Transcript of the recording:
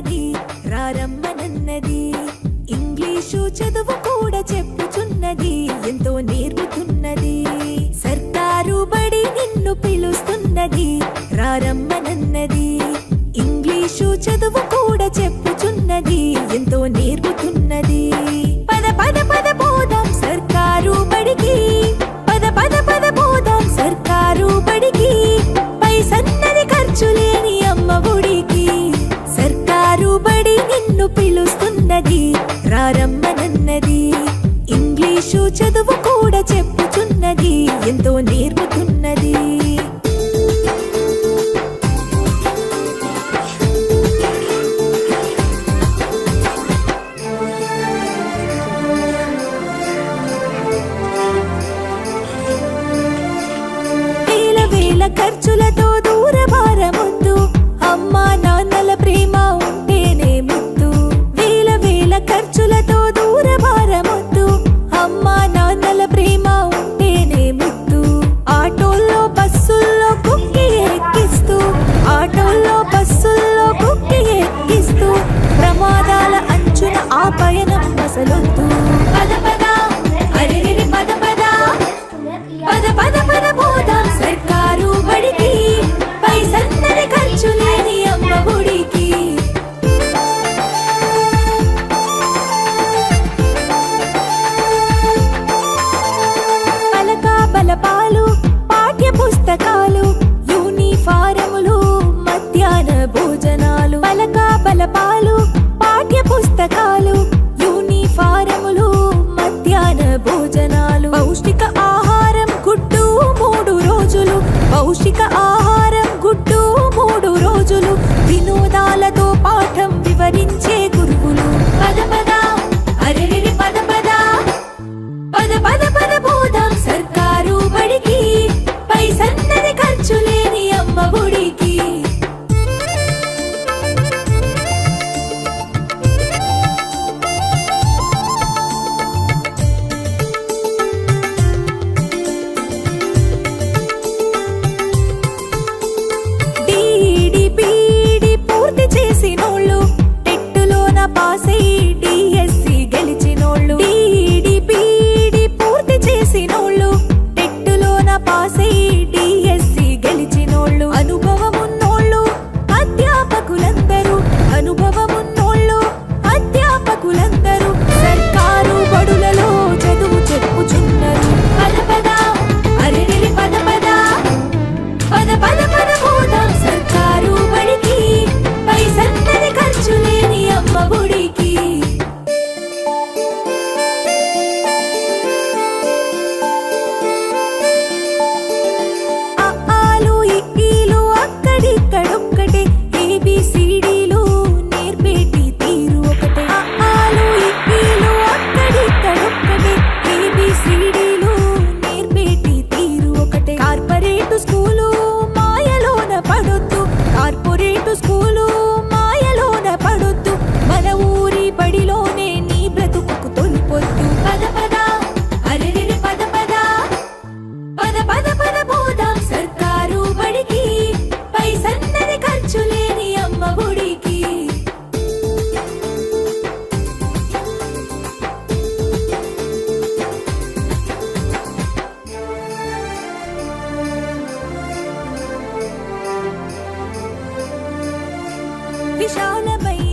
చెప్పుచున్నది రారమ్మనన్నది. ఇంగ్లీషు చదువు కూడా చెప్పుచున్నది ఎంతో నేర్పుతున్నది. సర్కారు బడి నిన్ను పిలుస్తున్నది రారమ్మనన్నది. ఇంగ్లీషు చదువు కూడా చెప్పుచున్నది ఎంతో నేర్పుతున్నది. పద పద పద పోదాం సర్కారు బడికి, పద పద పద పోదాం సర్కారు బడికి. పైసన్నది ఖర్చు లేని అమ్మ ఒడికి. సర్కారు బడి నిన్ను పిలుస్తున్నది రారమ్మనన్నది. ఇంగ్లీషు చదువు కూడా చెప్పుచున్నది ఎంతో నేర్పుతున్నది. ఖర్చులతో దూర భారమొద్దు, అమ్మా నాన్నల ప్రేమ ఉంటేనే ముద్దు. వేల వేల ఖర్చులతో దూర భారమొద్దు, అమ్మా నాన్నల ప్రేమ ఉంటేనే ముద్దు. ఆటోల్లో బస్సుల్లో కుక్కి ఎక్కిస్తూ, ఆటోల్లో బస్సుల్లో కుక్కి ఎక్కిస్తూ ప్రమాదాల అంచున ఆ పయనం అసలొద్దు. పద పద అరెరెరి పద పద, పద పద పద పోదాం సర్కారు బడికి. పైసన్నది ఖర్చు లేని అమ్మ ఒడికి. పలక బలపాలు పాఠ్య పుస్తకాలు యూనిఫారములు మధ్యాహ్న భోజనాలు. పలక బలపాలు పాఠ్య పుస్తకాలు యూనిఫారములు మధ్యాహ్న భోజనాలు. పౌష్టిక ఆహారం గుడ్డు 3 రోజులు, పౌష్టిక ఆహారం గుడ్డు 3 రోజులు. వినోదాలతో పాఠం వివరించే గురువులు. పద పద అరెరెరి పద పద, పద పద పద పోదాం సర్కారు బడికి. పైసన్నది ఖర్చు లేని అమ్మ ఒడికి. పాసై డిఎస్సి గెలిచినోళ్ళు, డిడిపిడి పూర్తి చేసినోళ్ళు, టెట్టులోన పాసై డిఎస్సి గెలిచినోళ్ళు. అనుభవమున్నోళ్ళు అధ్యాపకులందరూ, అనుభవమున్నోళ్ళు అధ్యాపకులందరూ సర్కారు బడులలో చదువు చెప్పుచున్నారు. పద పద అరెరెరి పద పద, పద పద పద పోదాం సర్కారు బడికి. పైసన్నది ఖర్చు లేని అమ్మ ఒడికి. ఆలు ఇక్కీలు అక్కడిక్కడొక్కటే, ఏబిసిడీలు నేర్పేటి తీరు ఒకటే. ఆలు ఇక్కీలు అక్కడిక్కడొక్కటే, ఏబిసిడీలు నేర్పేటి తీరు ఒకటే. కార్పొరేటు స్కూలు మాయలోన పడొద్దు, కార్పొరేటు స్కూలు మాయలోన పడొద్దు. మన ఊరి బడిలోనే నీ బ్రతుకు తొలిపొద్దు. పద పద అరెరెరి పద పద, పద పద పద పోదాం సర్కారు బడికి. పైసన్నది ఖర్చు లేని అమ్మ ఒడికి. విశాలమైన